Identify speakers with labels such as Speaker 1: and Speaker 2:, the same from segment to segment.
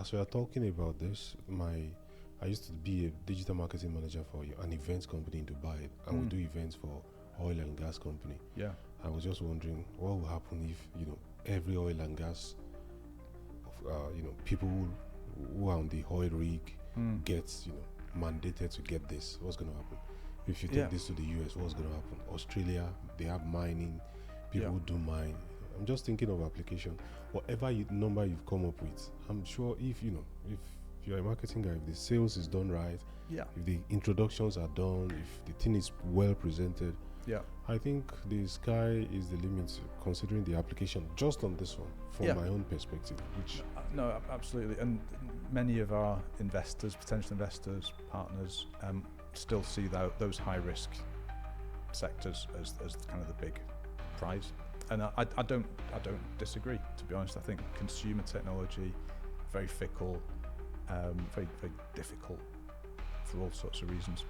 Speaker 1: as we are talking about this, I used to be a digital marketing manager for an events company in Dubai, and we do events for oil and gas company.
Speaker 2: Yeah.
Speaker 1: I was just wondering what will happen if every oil and gas, people who are on the oil rig gets mandated to get this. What's going to happen? If you take this to the US, what's going to happen? Australia, they have mining. People who do mine. I'm just thinking of application. Whatever number you've come up with, I'm sure if you're a marketing guy, if the sales is done right, if the introductions are done, if the thing is well presented, I think the sky is the limit considering the application just on this one from my own perspective. Which
Speaker 2: no, absolutely. And many of our investors, potential investors, partners, still see those high risk sectors as kind of the big prize. And I don't disagree, to be honest. I think consumer technology, very fickle, very, very difficult for all sorts of reasons.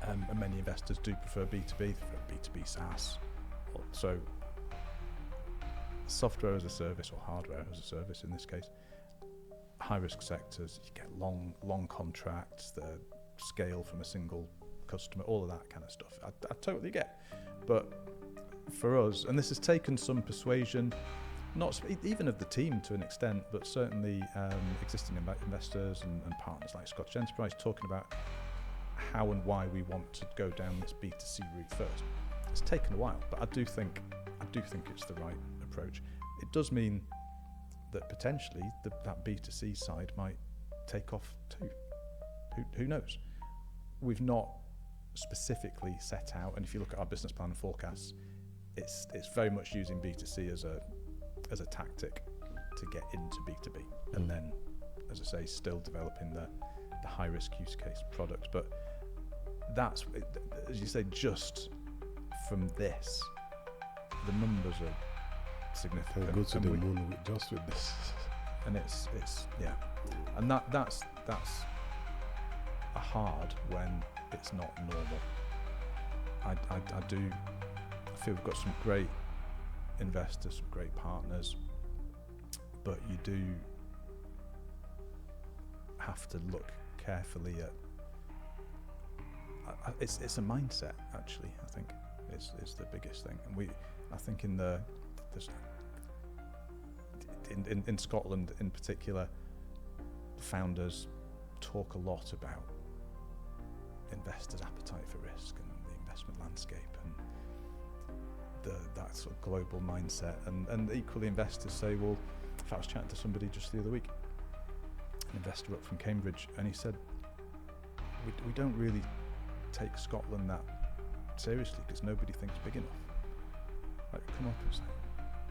Speaker 2: And many investors do prefer B2B, they prefer B2B SaaS. So software as a service, or hardware as a service in this case, high risk sectors, you get long contracts, the scale from a single customer, all of that kind of stuff. I totally get. But for us, and this has taken some persuasion, not even of the team to an extent, but certainly existing investors and partners like Scottish Enterprise, talking about how and why we want to go down this B2C route first. It's taken a while, but I do think it's the right approach. It does mean that potentially that B2C side might take off too. Who knows? We've not specifically set out, and if you look at our business plan and forecasts, it's very much using B2C as a tactic to get into B2B, and then, as I say, still developing the high risk use case products. But that's, as you say, just from this, the numbers are significant.
Speaker 1: Can go to the moon just with this,
Speaker 2: and it's and that's a hard when it's not normal. I feel we've got some great investors, some great partners, but you do have to look carefully at. It's a mindset, actually. I think is the biggest thing, and I think in Scotland in particular, founders talk a lot about investors' appetite for risk and the investment landscape and that sort of global mindset, and equally investors say, well, if I was chatting to somebody just the other week, an investor up from Cambridge, and he said, we don't really take Scotland that seriously because nobody thinks big enough. Like, come up and say,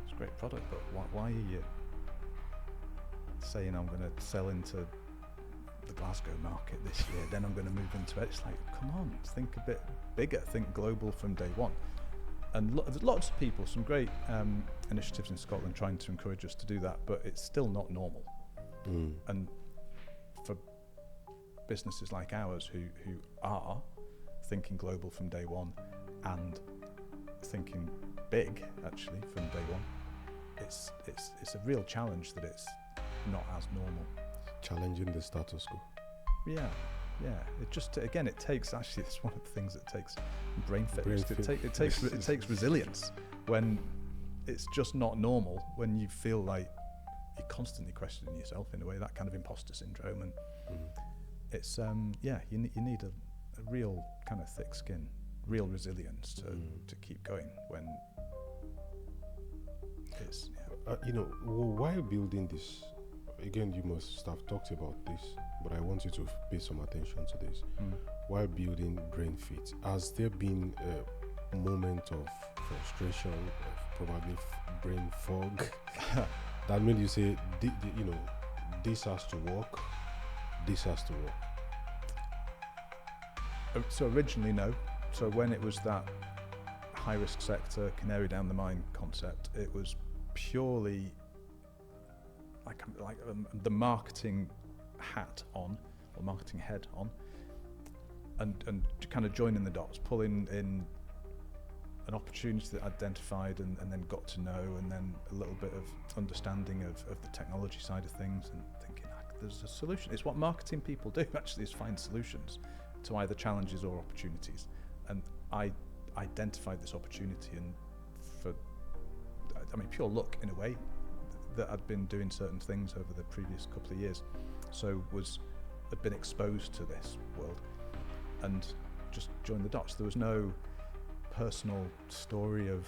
Speaker 2: it's a great product, but why are you saying I'm going to sell into the Glasgow market this year, then I'm going to move into it? It's like, come on, think a bit bigger, think global from day one. And there's lots of people, some great initiatives in Scotland trying to encourage us to do that, but it's still not normal. And for businesses like ours who are thinking global from day one and thinking big actually from day one, it's a real challenge that it's not as normal.
Speaker 1: Challenging the status quo.
Speaker 2: Yeah. It just, again, it takes, actually, it's one of the things that takes brain fitness. It takes resilience when it's just not normal, when you feel like you're constantly questioning yourself in a way, that kind of imposter syndrome. And it's, you need a real kind of thick skin, real resilience to keep going when it's,
Speaker 1: while building this, again, you must have talked about this, but I want you to pay some attention to this. While building BrainFit, has there been a moment of frustration, of probably brain fog, that made you say, this has to work, this has to work?
Speaker 2: So originally, no. So when it was that high-risk sector, canary down the mine concept, it was purely like the marketing hat on, or marketing head on, and kind of joining the dots, pulling in an opportunity that I identified and then got to know, and then a little bit of understanding of the technology side of things, and thinking, there's a solution. It's what marketing people do actually, is find solutions to either challenges or opportunities. And I identified this opportunity, and pure luck in a way, that I'd been doing certain things over the previous couple of years, so had been exposed to this world and just joined the dots. There was no personal story of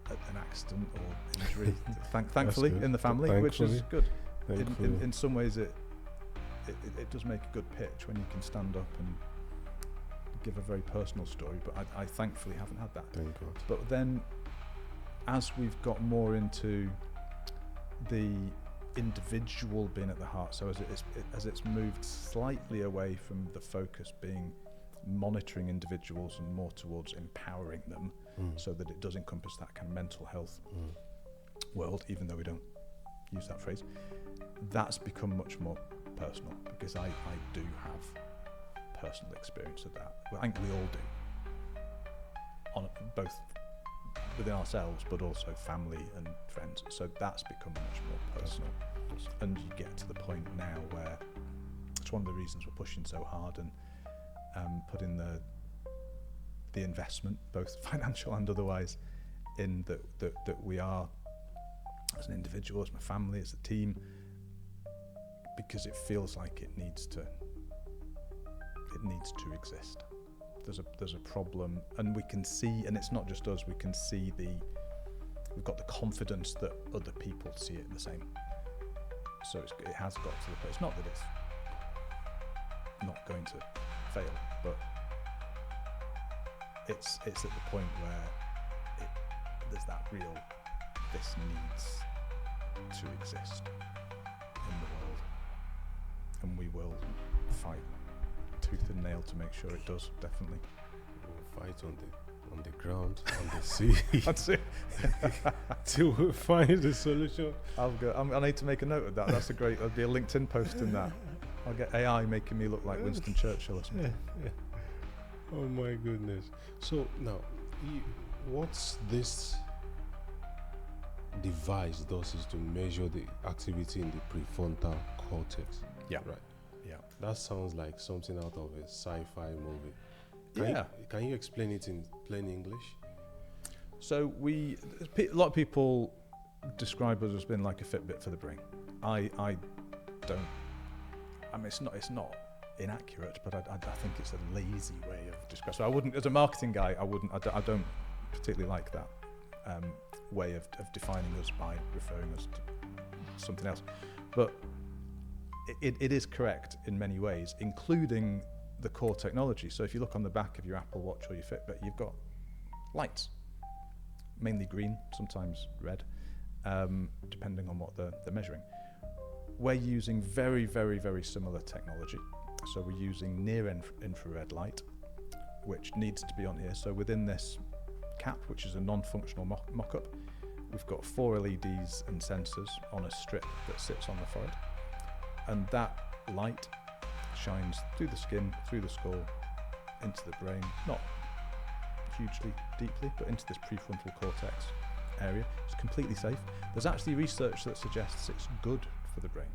Speaker 2: an accident or injury, thankfully, in the family, which is good. In some ways, it does make a good pitch when you can stand up and give a very personal story, but I thankfully haven't had that.
Speaker 1: Thank God.
Speaker 2: But then, as we've got more into the individual being at the heart, so as it's moved slightly away from the focus being monitoring individuals and more towards empowering them, so that it does encompass that kind of mental health world, even though we don't use that phrase, that's become much more personal, because I do have personal experience of that. Well, I think we all do, on both within ourselves, but also family and friends. So that's become much more personal. And you get to the point now where it's one of the reasons we're pushing so hard and putting the investment, both financial and otherwise, in that we are, as an individual, as my family, as a team, because it feels like it needs to exist. There's a problem, and we can see, and it's not just us, we can see we've got the confidence that other people see it the same. So it has got to the place, not that it's not going to fail, but it's at the point where there's that real, this needs to exist in the world, and we will fight tooth and nail to make sure it does, definitely.
Speaker 1: We'll fight on the ground, on the sea.
Speaker 2: That's it.
Speaker 1: Till we find the solution.
Speaker 2: I need to make a note of that. That's there'll be a LinkedIn post in that. I'll get AI making me look like Winston Churchill or something.
Speaker 1: Yeah. Oh my goodness. So now, what's this device does is to measure the activity in the prefrontal cortex.
Speaker 2: Yeah.
Speaker 1: Right.
Speaker 2: Yeah.
Speaker 1: That sounds like something out of a sci-fi movie. Can you explain it in plain English?
Speaker 2: So a lot of people describe us as being like a Fitbit for the brain. I don't. I mean, it's not inaccurate, but I think it's a lazy way of describing. So I wouldn't, as a marketing guy, I don't particularly like that way of defining us by referring us to something else. But it is correct in many ways, including the core technology. So if you look on the back of your Apple Watch or your Fitbit, you've got lights, mainly green, sometimes red, depending on what they're measuring. We're using very, very, very similar technology. So we're using near-infrared light, which needs to be on here. So within this cap, which is a non-functional mock-up, we've got 4 LEDs and sensors on a strip that sits on the forehead. And that light shines through the skin, through the skull, into the brain, not hugely deeply, but into this prefrontal cortex area. It's completely safe. There's actually research that suggests it's good for the brain.